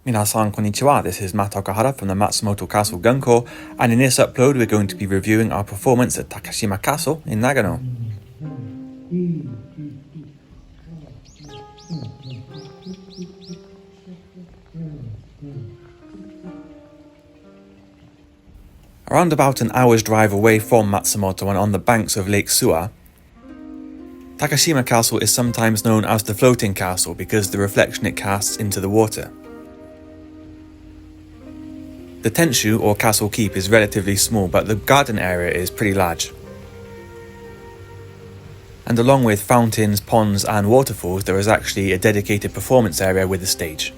Minasan konnichiwa, this is Matt Okahara from the Matsumoto Castle Gun Corps, and in this upload we're going to be reviewing our performance at Takashima Castle in Nagano. Around about an hour's drive away from Matsumoto and on the banks of Lake Suwa, Takashima Castle is sometimes known as the floating castle because of the reflection it casts into the water. The tenshu or castle keep is relatively small, but the garden area is pretty large. And along with fountains, ponds and waterfalls, there is actually a dedicated performance area with a stage.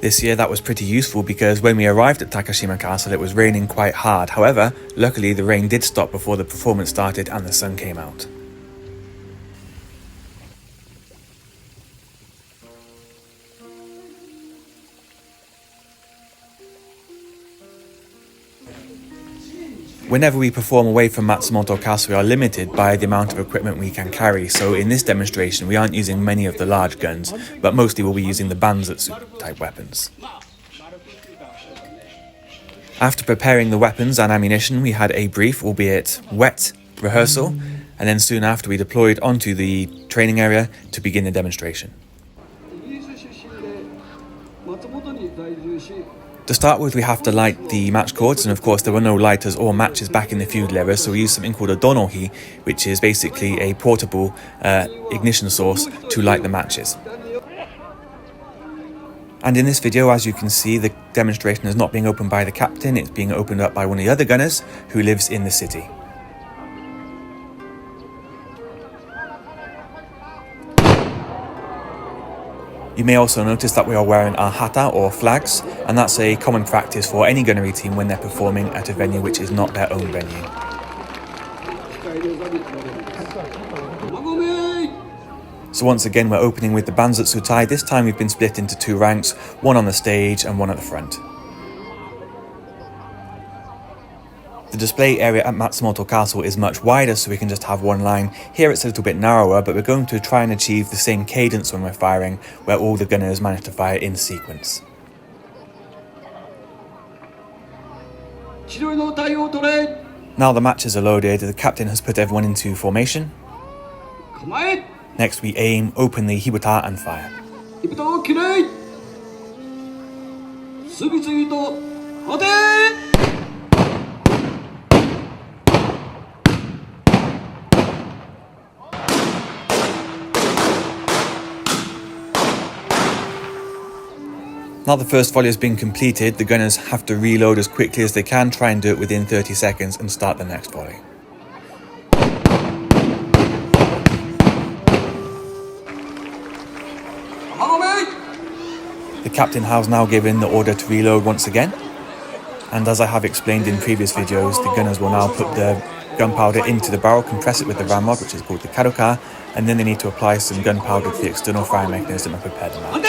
This year that was pretty useful because when we arrived at Takashima Castle it was raining quite hard. However, luckily the rain did stop before the performance started and the sun came out. Whenever we perform away from Matsumoto Castle, we are limited by the amount of equipment we can carry, so in this demonstration we aren't using many of the large guns, but mostly we'll be using the banzatsu type weapons. After preparing the weapons and ammunition, we had a brief, albeit wet, rehearsal, and then soon after we deployed onto the training area to begin the demonstration. To start with, we have to light the match cords, and of course there were no lighters or matches back in the feud levers, so we used something called a donohi, which is basically a portable ignition source to light the matches. And in this video, as you can see, the demonstration is not being opened by the captain, it's being opened up by one of the other gunners who lives in the city. You may also notice that we are wearing our hata or flags, and that's a common practice for any gunnery team when they're performing at a venue which is not their own venue. So once again we're opening with the banzatsu tai. This time we've been split into two ranks, one on the stage and one at the front. The display area at Matsumoto Castle is much wider, so we can just have one line. Here it's a little bit narrower, but we're going to try and achieve the same cadence when we're firing, where all the gunners manage to fire in sequence. Now the matches are loaded, the captain has put everyone into formation. Next we aim, open the hibuta and fire. Now the first volley has been completed, the gunners have to reload as quickly as they can, try and do it within 30 seconds and start the next volley. The captain has now given the order to reload once again, and as I have explained in previous videos, the gunners will now put the gunpowder into the barrel, compress it with the ramrod, which is called the karuka, and then they need to apply some gunpowder to the external firing mechanism and prepare the match.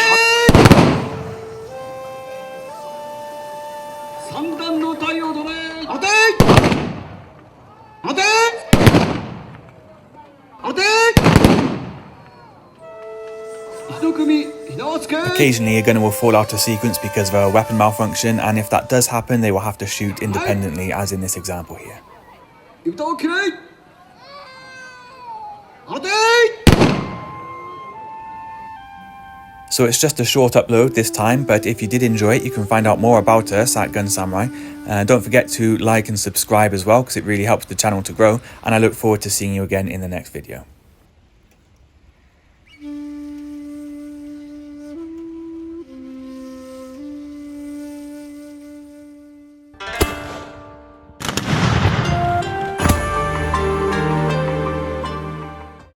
Occasionally a gunner will fall out of sequence because of a weapon malfunction, and if that does happen they will have to shoot independently, as in this example here. So it's just a short upload this time, but if you did enjoy it you can find out more about us at Gun Samurai. Don't forget to like and subscribe as well because it really helps the channel to grow, and I look forward to seeing you again in the next video.